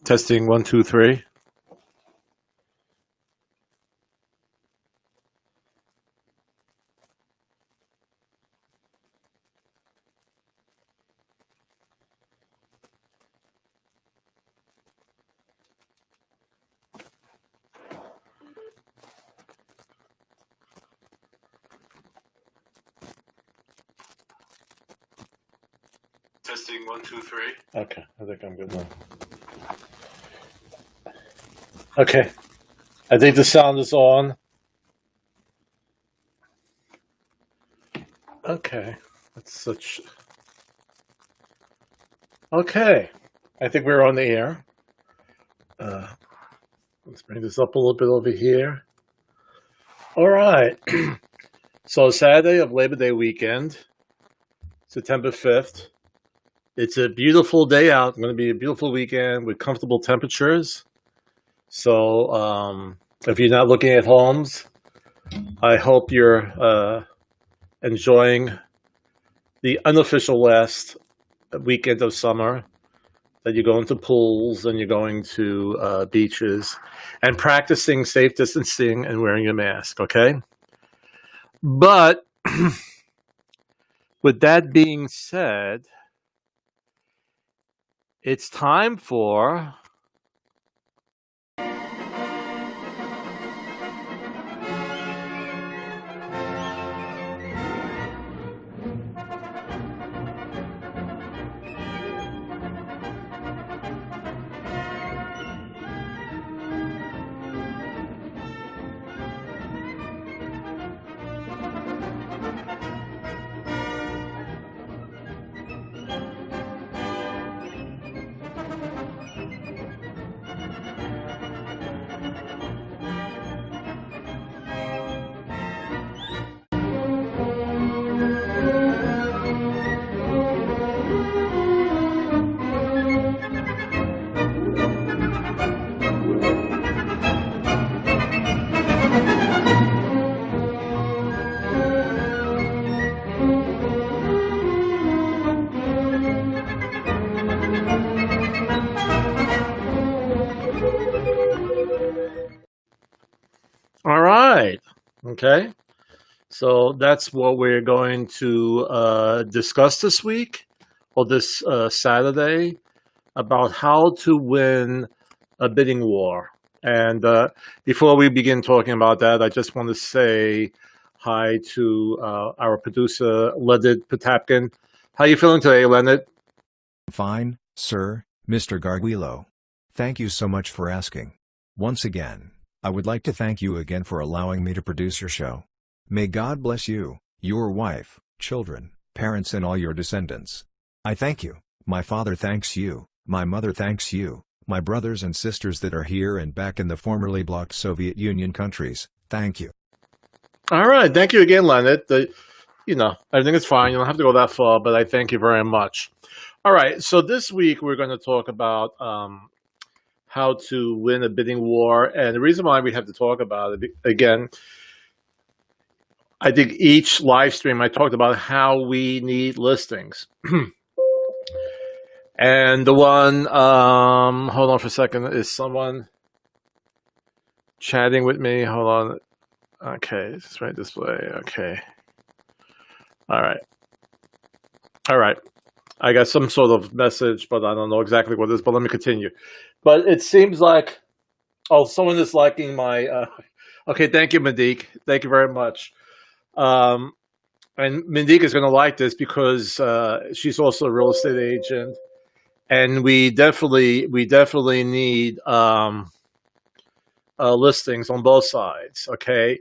Testing 1, 2, 3. Testing 1, 2, 3. Okay, I think I'm good now. Okay, I think the sound is on. Okay, that's such. Okay, I think we're on the air. Let's bring this up a little bit over here. All right. So Saturday of Labor Day weekend, September 5th. It's a beautiful day out. It's going to be a beautiful weekend with comfortable temperatures. So if you're not looking at homes, I hope you're enjoying the unofficial last weekend of summer, that you're going to pools and you're going to beaches and practicing safe distancing and wearing your mask, okay? But with that being said, it's time for all right. Okay. So that's what we're going to discuss this week or this Saturday, about how to win a bidding war. And before we begin talking about that, I just want to say hi to our producer, Leonard Potapkin. How are you feeling today, Leonard? Fine, sir, Mr. Garguilo. Thank you so much for asking. Once again, I would like to thank you again for allowing me to produce your show. May God bless you, your wife, children, parents and all your descendants. I thank you, my father thanks you, my mother thanks you, my brothers and sisters that are here and back in the formerly blocked Soviet Union countries, thank you. All right, thank you again, Leonard. Everything is fine. You don't have to go that far, but I thank you very much. All right, so this week we're going to talk about how to win a bidding war. And the reason why we have to talk about it, again, I think each live stream I talked about how we need listings. And the one, hold on for a second, is someone chatting with me? Hold on. Okay, it's right this way. Okay. All right. All right. I got some sort of message, but I don't know exactly what it is, but let me continue. But it seems like, someone is liking my, okay, thank you, Mandeek. Thank you very much. And Mandeek is going to like this because she's also a real estate agent. And we definitely need listings on both sides, okay?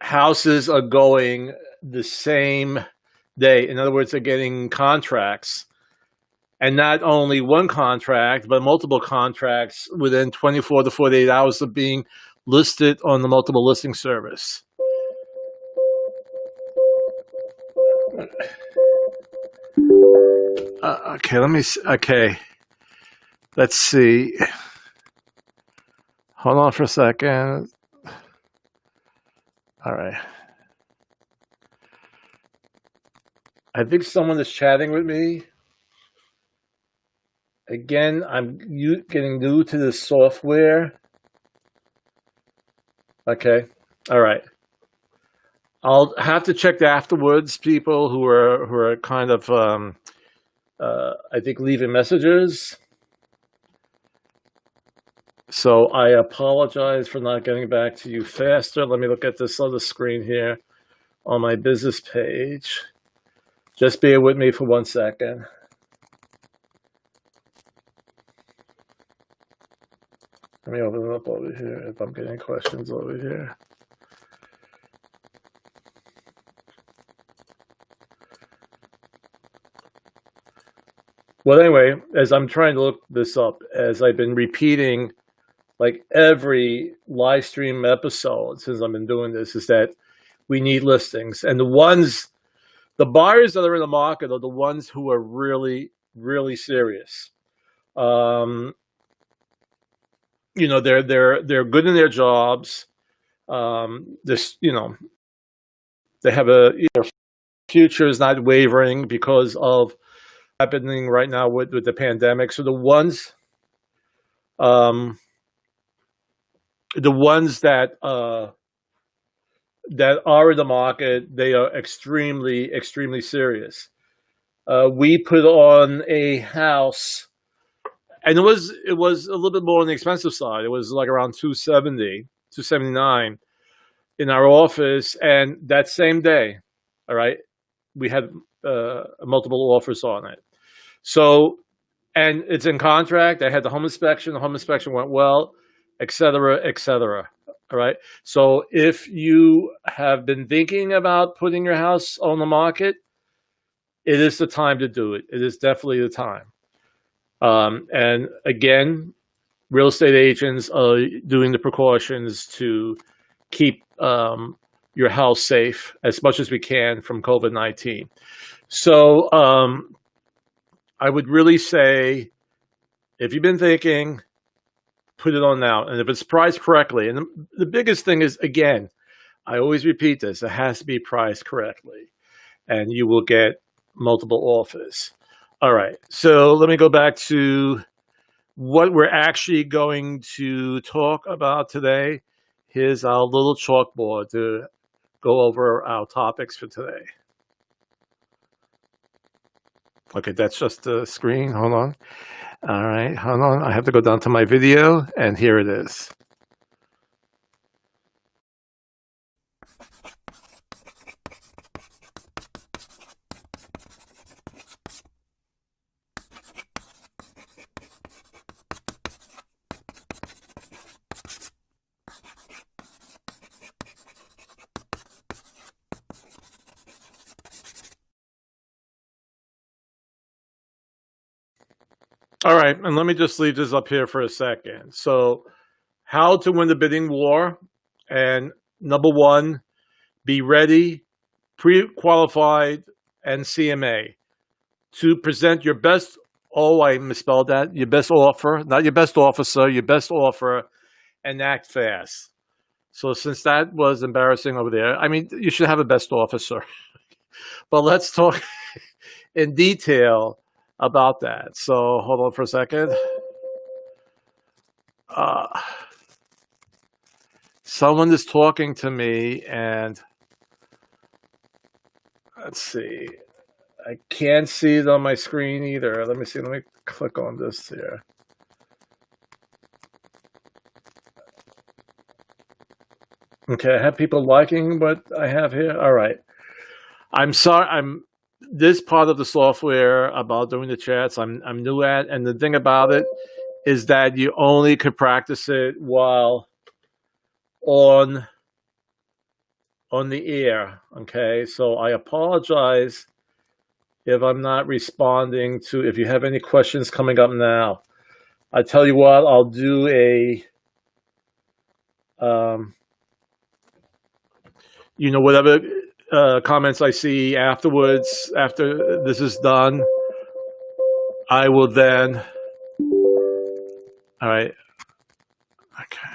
Houses are going the same day. In other words, they're getting contracts. And not only one contract, but multiple contracts within 24 to 48 hours of being listed on the multiple listing service. Okay, let me see. Okay, let's see. Hold on for a second. All right. I think someone is chatting with me. Again, I'm getting new to this software. Okay. All right. I'll have to check afterwards, people who are kind of, I think, leaving messages. So I apologize for not getting back to you faster. Let me look at this other screen here on my business page. Just bear with me for 1 second. Let me open it up over here if I'm getting questions over here. Well, anyway, as I'm trying to look this up, as I've been repeating like every live stream episode since I've been doing this, is that we need listings. And the buyers that are in the market are the ones who are really, really serious. You know, they're good in their jobs. This, you know, they have their future is not wavering because of happening right now with the pandemic. So the ones that that are in the market, they are extremely, extremely serious. We put on a house, and it was a little bit more on the expensive side. It was like around 279 in our office, and that same day, all right, we had multiple offers on it. So, and it's in contract. I had the home inspection. The home inspection went well, et cetera, et cetera. All right. So if you have been thinking about putting your house on the market, it is the time to do it. It is definitely the time. And again, real estate agents are doing the precautions to keep your house safe as much as we can from COVID-19. So I would really say, if you've been thinking, put it on now. And if it's priced correctly, and the biggest thing is, again, I always repeat this, it has to be priced correctly, and you will get multiple offers. All right, so let me go back to what we're actually going to talk about today. Here's our little chalkboard to go over our topics for today. Okay, that's just the screen. Hold on. All right, hold on. I have to go down to my video, and here it is. All right, and let me just leave this up here for a second. So, how to win the bidding war. And number one, be ready, pre-qualified, and CMA to present your best, oh, I misspelled that, your best offer, not your best officer, your best offer, and act fast. So since that was embarrassing over there, I mean, you should have a best officer. But let's talk in detail about that. So hold on for a second. Someone is talking to me, and let's see. I can't see it on my screen either. Let me see. Let me click on this here. Okay, I have people liking what I have here. All right. I'm sorry. This part of the software about doing the chats, I'm new at, and the thing about it is that you only could practice it while on the air. Okay, so I apologize if I'm not responding to, if you have any questions coming up now. I tell you what, I'll do a you know, whatever comments I see afterwards, after this is done, I will then, all right, okay.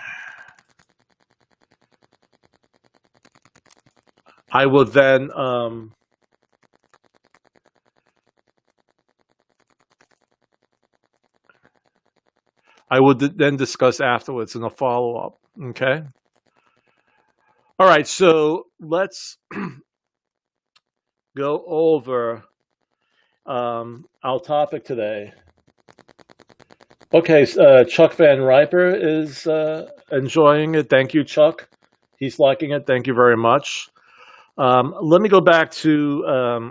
I will then I will then discuss afterwards in a follow-up. Okay. All right. So let's go over our topic today. Okay. Chuck Van Riper is enjoying it. Thank you, Chuck. He's liking it. Thank you very much. Let me go back to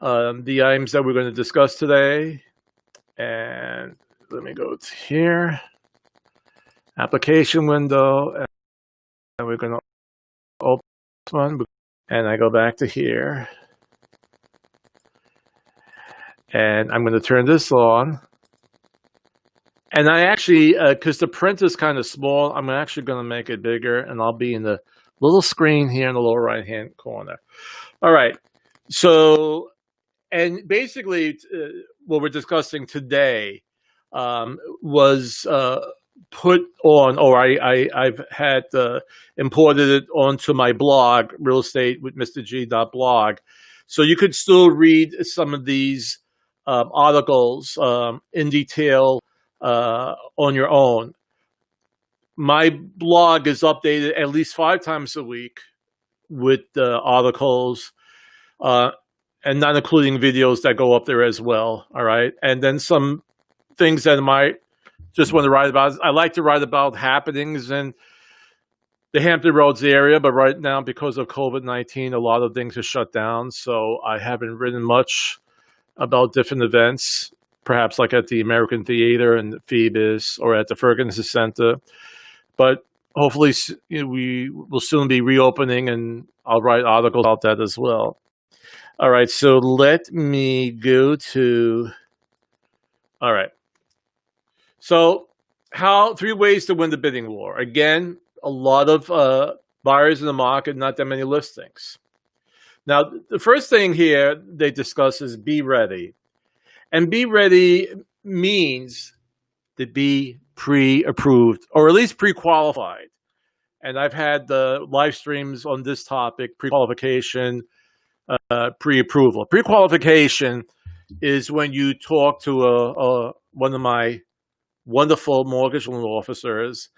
the items that we're going to discuss today. And let me go to here. Application window. And we're going to open. And I go back to here. And I'm going to turn this on. And I actually, because the print is kind of small, I'm actually going to make it bigger. And I'll be in the little screen here in the lower right-hand corner. All right. So, and basically, what we're discussing today was put on, or I've had imported it onto my blog, RealEstatewithMrG.blog. So you could still read some of these articles in detail on your own. My blog is updated at least 5 times a week with articles, and not including videos that go up there as well. All right. And then some things that I might just want to write about. I like to write about happenings in the Hampton Roads area, but right now, because of COVID-19, a lot of things are shut down. So I haven't written much about different events, perhaps like at the American Theater and Phoebus or at the Ferguson Center. But hopefully we will soon be reopening, and I'll write articles about that as well. All right, so let me go to, all right. So 3 ways to win the bidding war. Again, a lot of buyers in the market, not that many listings. Now, the first thing here they discuss is be ready. And be ready means to be pre-approved, or at least pre-qualified. And I've had the live streams on this topic, pre-qualification, pre-approval. Pre-qualification is when you talk to one of my wonderful mortgage loan officers,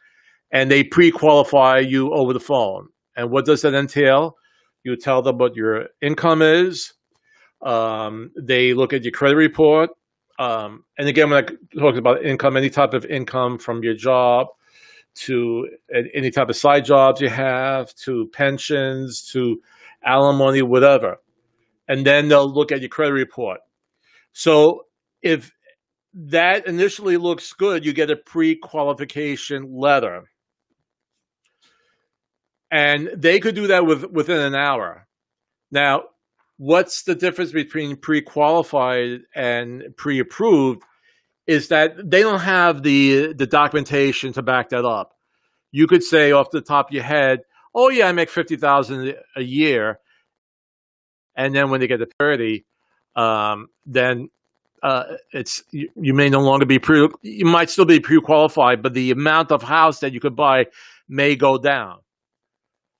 and they pre-qualify you over the phone. And what does that entail? You tell them what your income is. They look at your credit report. And again, when I talk about income, any type of income from your job to any type of side jobs you have, to pensions, to alimony, whatever. And then they'll look at your credit report. So if that initially looks good, you get a pre-qualification letter. And they could do that within an hour. Now, what's the difference between pre-qualified and pre-approved is that they don't have the documentation to back that up. You could say off the top of your head, oh yeah, I make $50,000 a year. And then when they get to 30, then you may no longer be you might still be pre-qualified, but the amount of house that you could buy may go down.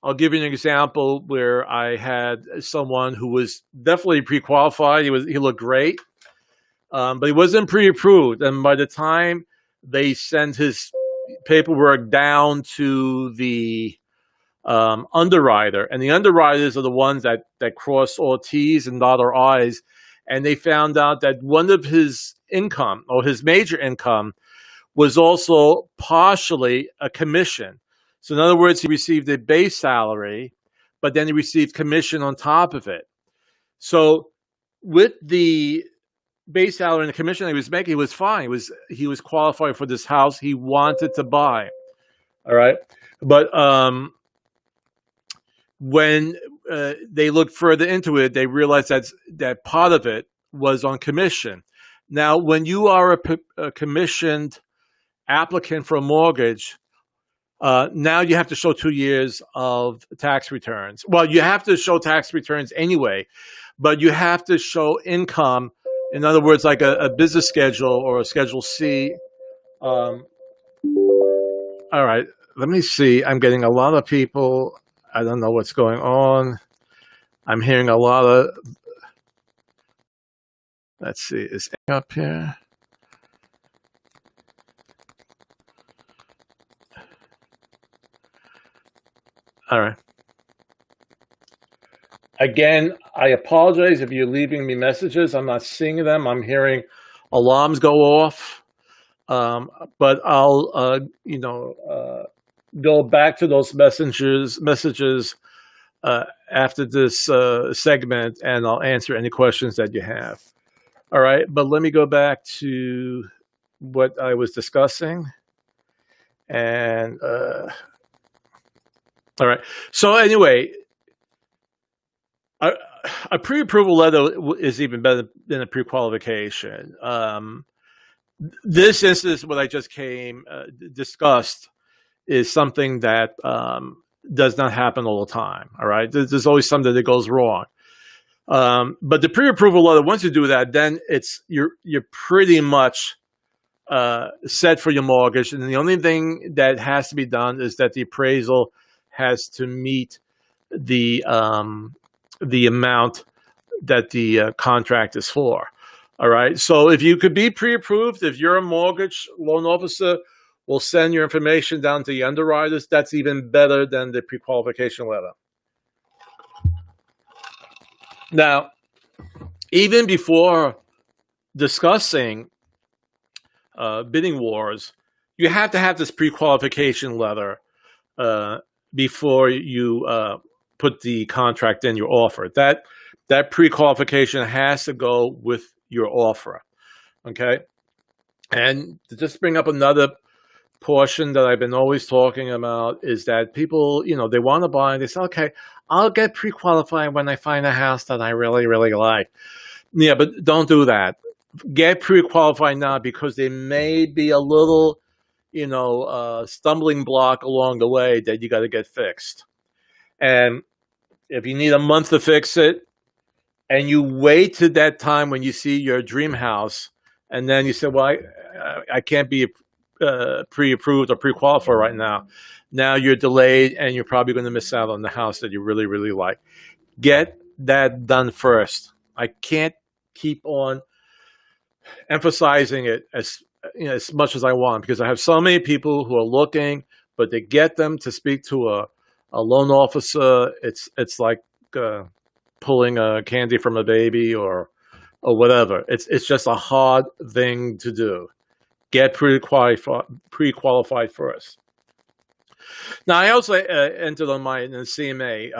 I'll give you an example where I had someone who was definitely pre-qualified. He looked great, but he wasn't pre-approved. And by the time they sent his paperwork down to the underwriter, and the underwriters are the ones that cross all T's and dot all I's, and they found out that one of his income, or his major income, was also partially a commission. So in other words, he received a base salary, but then he received commission on top of it. So with the base salary and the commission that he was making, he was fine. He was qualified for this house he wanted to buy. All right. But when they looked further into it, they realized that part of it was on commission. Now, when you are a commissioned applicant for a mortgage, now you have to show 2 years of tax returns. Well, you have to show tax returns anyway, but you have to show income. In other words, like a business schedule or a Schedule C. All right, let me see. I'm getting a lot of people. I don't know what's going on. I'm hearing a lot of, let's see, is up here? All right. Again, I apologize if you're leaving me messages. I'm not seeing them. I'm hearing alarms go off. But I'll, go back to those messages after this segment, and I'll answer any questions that you have. All right, but let me go back to what I was discussing. And all right, so anyway, a pre-approval letter is even better than a pre-qualification. This instance, what I just discussed, is something that does not happen all the time. All right, there's always something that goes wrong. But the pre-approval letter, once you do that, then you're pretty much set for your mortgage, and the only thing that has to be done is that the appraisal has to meet the amount that the contract is for. All right. So if you could be pre-approved, if you're a mortgage loan officer, will send your information down to the underwriters. That's even better than the pre-qualification letter. Now, even before discussing bidding wars, you have to have this pre-qualification letter before you put the contract in your offer. That pre-qualification has to go with your offer. Okay? And to just bring up another portion that I've been always talking about is that people, they want to buy and they say, okay, I'll get pre-qualified when I find a house that I really, really like. Yeah, but don't do that. Get pre-qualified now, because there may be a little, stumbling block along the way that you got to get fixed. And if you need a month to fix it, and you wait to that time when you see your dream house, and then you say, well, I can't be pre-approved or pre-qualified right now. Now you're delayed, and you're probably going to miss out on the house that you really, really like. Get that done first. I can't keep on emphasizing it as much as I want, because I have so many people who are looking, but to get them to speak to a loan officer, it's like pulling a candy from a baby or whatever. It's just a hard thing to do. Get pre-qualified first. Now, I also entered on my CMA.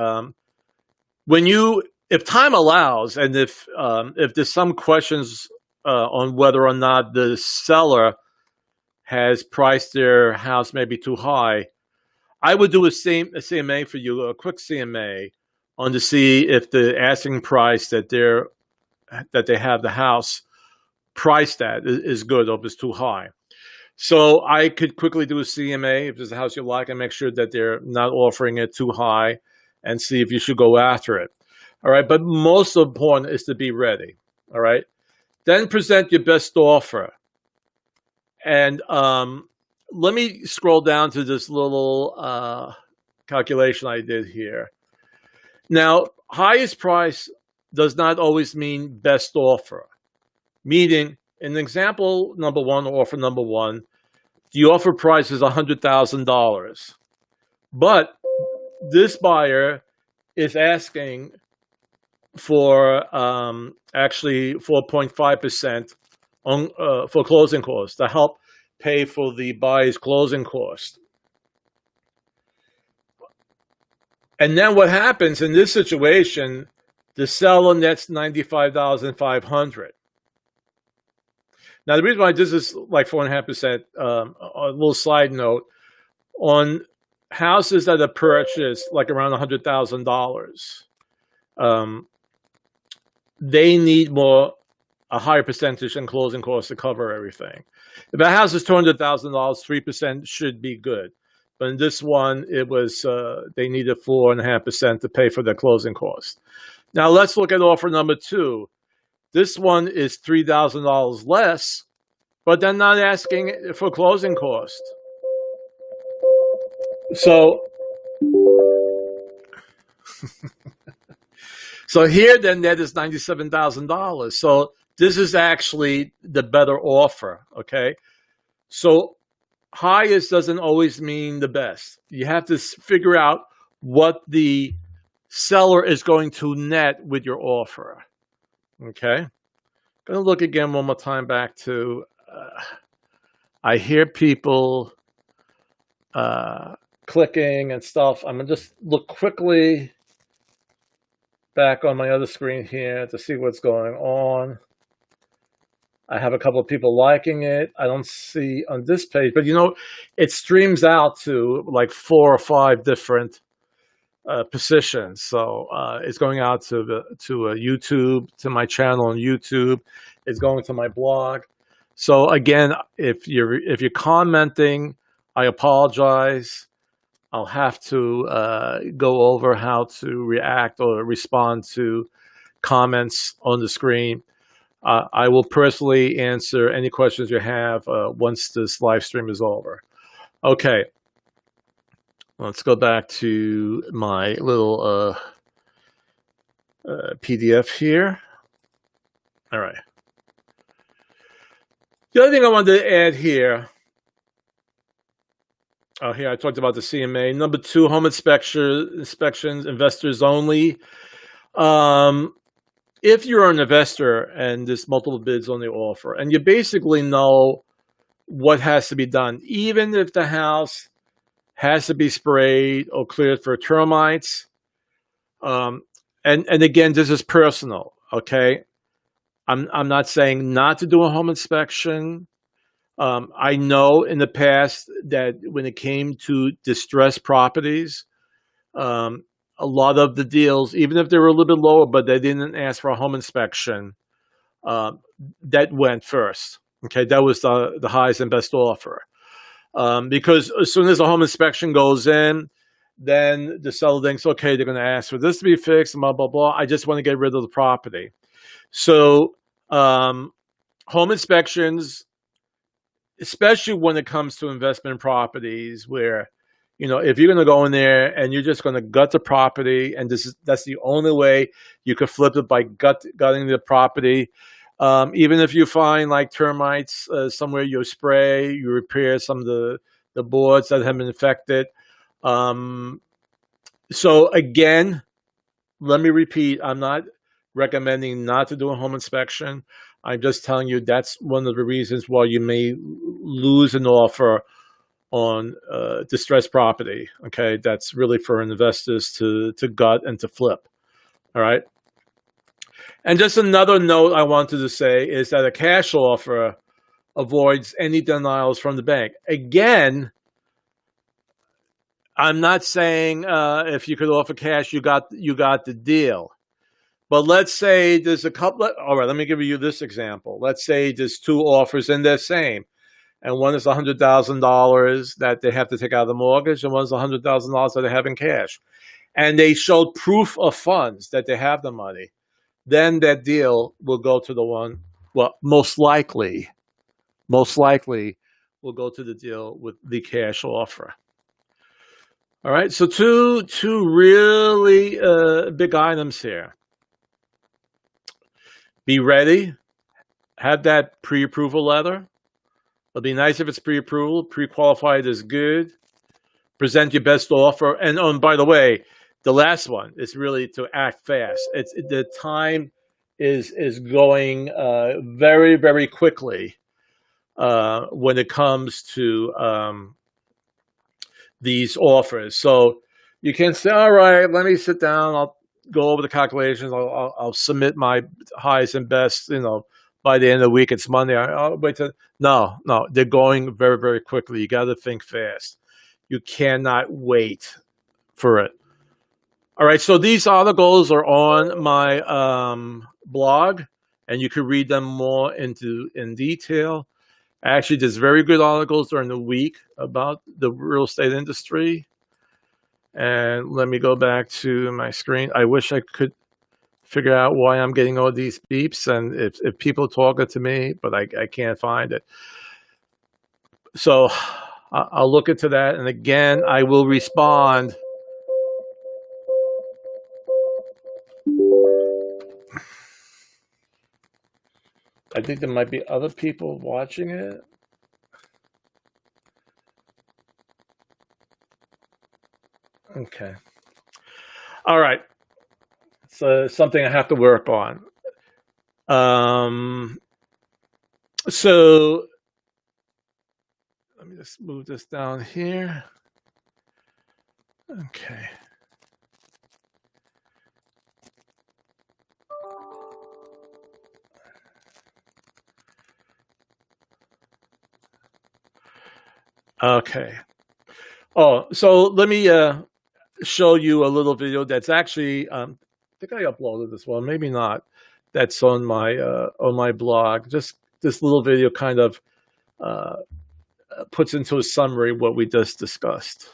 If time allows, and if there's some questions on whether or not the seller has priced their house maybe too high, I would do a CMA for you, a quick CMA, on to see if the asking price that they have the house priced at is good or if it's too high. So I could quickly do a CMA if there's a house you like and make sure that they're not offering it too high, and see if you should go after it. All right, but most important is to be ready. All right, then present your best offer. And let me scroll down to this little calculation I did here. Now, highest price does not always mean best offer. Meaning, in example number one, or offer number one, the offer price is $100,000. But this buyer is asking for actually 4.5% for closing costs to help pay for the buyer's closing cost. And then what happens in this situation, the seller nets $95,500. Now, the reason why this is like 4.5%, a little side note, on houses that are purchased like around $100,000, they need a higher percentage in closing costs to cover everything. If a house is $200,000, 3% should be good. But in this one, it was they needed 4.5% to pay for their closing costs. Now let's look at offer number two. This one is $3,000 less, but they're not asking for closing costs. So, here the net is $97,000. So this is actually the better offer. Okay, so highest doesn't always mean the best. You have to figure out what the seller is going to net with your offer. Okay. Going to look again one more time back to, I hear people clicking and stuff. I'm going to just look quickly back on my other screen here to see what's going on. I have a couple of people liking it. I don't see on this page, but it streams out to like 4 or 5 different positions. So it's going out to YouTube, to my channel on YouTube. It's going to my blog. So again, if you're commenting, I apologize. I'll have to go over how to react or respond to comments on the screen. I will personally answer any questions you have once this live stream is over. Okay. Let's go back to my little PDF here. All right. The other thing I wanted to add here, here I talked about the CMA. Number 2, home inspections, investors only. If you're an investor and there's multiple bids on the offer, and you basically know what has to be done, even if the house has to be sprayed or cleared for termites. And again, this is personal, okay? I'm not saying not to do a home inspection. I know in the past that when it came to distressed properties, a lot of the deals, even if they were a little bit lower, but they didn't ask for a home inspection, that went first. Okay, that was the highest and best offer. Because as soon as the home inspection goes in, then the seller thinks, okay, they're going to ask for this to be fixed, blah, blah, blah. I just want to get rid of the property. So home inspections, especially when it comes to investment properties where, if you're going to go in there and you're just going to gut the property, and that's the only way you could flip it, by gutting the property. Even if you find like termites somewhere, you spray, you repair some of the boards that have been infected. So again, let me repeat, I'm not recommending not to do a home inspection. I'm just telling you that's one of the reasons why you may lose an offer on distressed property. Okay, that's really for investors to gut and to flip. All right. And just another note I wanted to say is that a cash offer avoids any denials from the bank. Again, I'm not saying if you could offer cash, you got the deal. But let's say there's a couple. All right, let me give you this example. Let's say there's 2 offers and they're same. And one is $100,000 that they have to take out of the mortgage, and one is $100,000 that they have in cash. And they showed proof of funds that they have the money. Then that deal will go to the one, well, most likely will go to the deal with the cash offer. All right, so two really big items here. Be ready. Have that pre-approval letter. It'll be nice if it's pre-approval. Pre-qualified is good. Present your best offer. And by the way, the last one is really to act fast. The time is going very, very quickly when it comes to these offers. So you can say, all right, let me sit down. I'll go over the calculations. I'll submit my highest and best, by the end of the week. It's Monday. I'll wait till, no, they're going very, very quickly. You got to think fast. You cannot wait for it. All right, so these articles are on my blog, and you can read them more in detail. Actually, there's very good articles during the week about the real estate industry. And let me go back to my screen. I wish I could figure out why I'm getting all these beeps and if people talking to me, but I can't find it. So I'll look into that. And again, I will respond. I think there might be other people watching it. Okay. All right. So something I have to work on. So let me just move this down here. Okay. Okay. Oh, so let me show you a little video that's actually I think I uploaded this one, maybe not. That's on my blog. Just this little video kind of puts into a summary what we just discussed.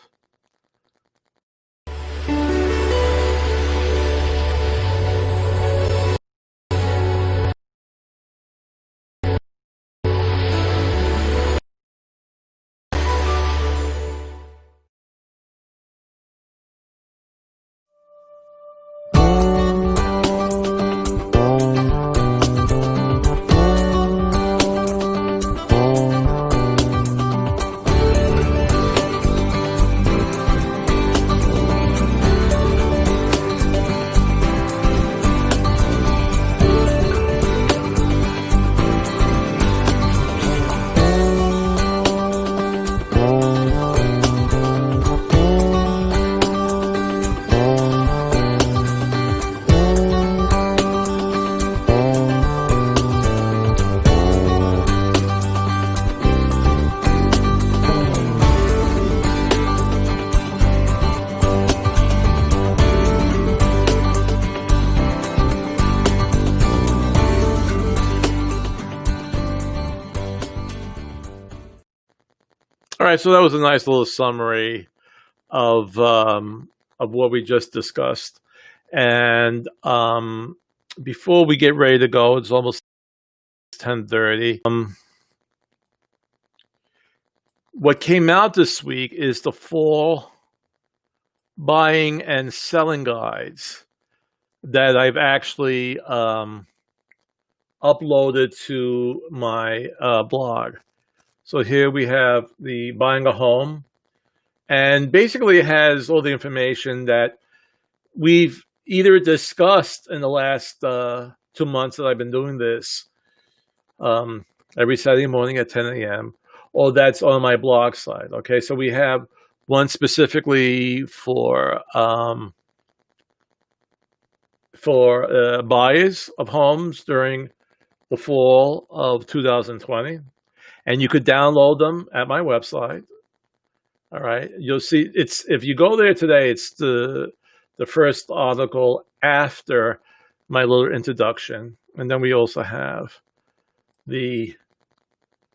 All right, so that was a nice little summary of what we just discussed. And before we get ready to go, it's almost 10:30. What came out this week is the fall buying and selling guides that I've actually uploaded to my blog. So here we have the buying a home, and basically it has all the information that we've either discussed in the last 2 months that I've been doing this every Saturday morning at 10 a.m. or that's on my blog site. Okay, so we have one specifically for buyers of homes during the fall of 2020. And you could download them at my website. All right, you'll see it's if you go there today, it's the first article after my little introduction, and then we also have the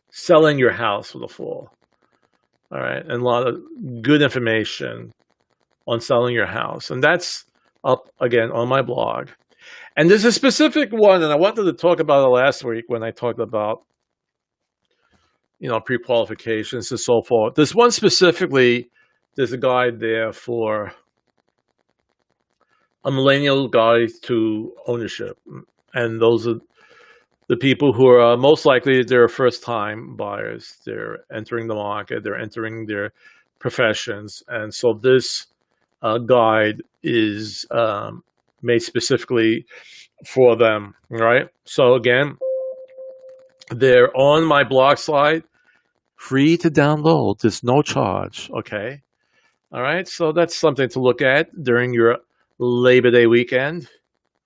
selling your house for the fall. All right, and a lot of good information on selling your house, and that's up again on my blog. And there's a specific one, and I wanted to talk about it last week when I talked about pre-qualifications and so forth. This one specifically, there's a guide there for a millennial guide to ownership. And those are the people who are most likely they're first-time buyers. They're entering the market. They're entering their professions. And so this guide is made specifically for them, right? So again, they're on my blog site, free to download. There's no charge, okay? All right, so that's something to look at during your Labor Day weekend,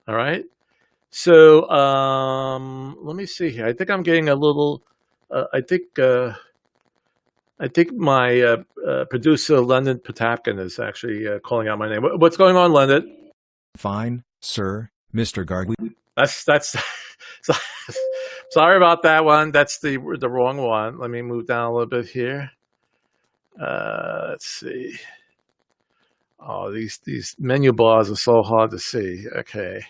all right? So let me see here. I think I'm getting a little, I think my producer, London Potapkin, is actually calling out my name. What's going on, London? Fine, sir, Mr. Garguilo. That's sorry about that one. That's the wrong one. Let me move down a little bit here. Let's see. Oh, these menu bars are so hard to see. Okay,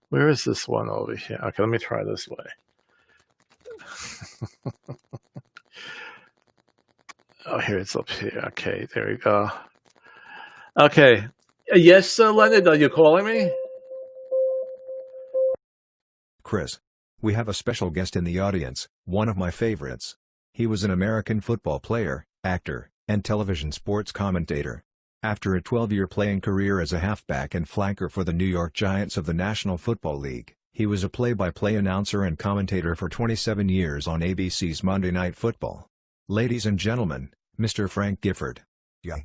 where is this one over here? Okay, let me try this way. Oh, here it's up here. Okay, there we go. Okay, yes, Leonard, are you calling me? Chris, we have a special guest in the audience, one of my favorites. He was an American football player, actor, and television sports commentator. After a 12-year playing career as a halfback and flanker for the New York Giants of the National Football League, he was a play-by-play announcer and commentator for 27 years on ABC's Monday Night Football. Ladies and gentlemen, Mr. Frank Gifford. Yeah.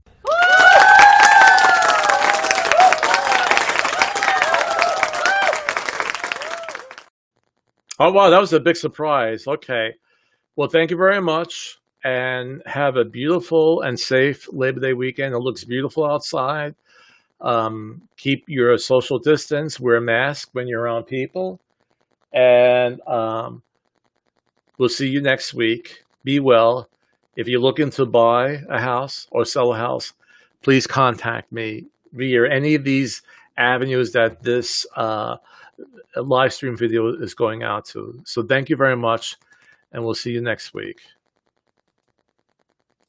Oh, wow, that was a big surprise. Okay. Well, thank you very much, and have a beautiful and safe Labor Day weekend. It looks beautiful outside. Keep your social distance, wear a mask when you're around people, and we'll see you next week. Be well. If you're looking to buy a house or sell a house, please contact me via any of these avenues that this live stream video is going out to. So thank you very much, and we'll see you next week.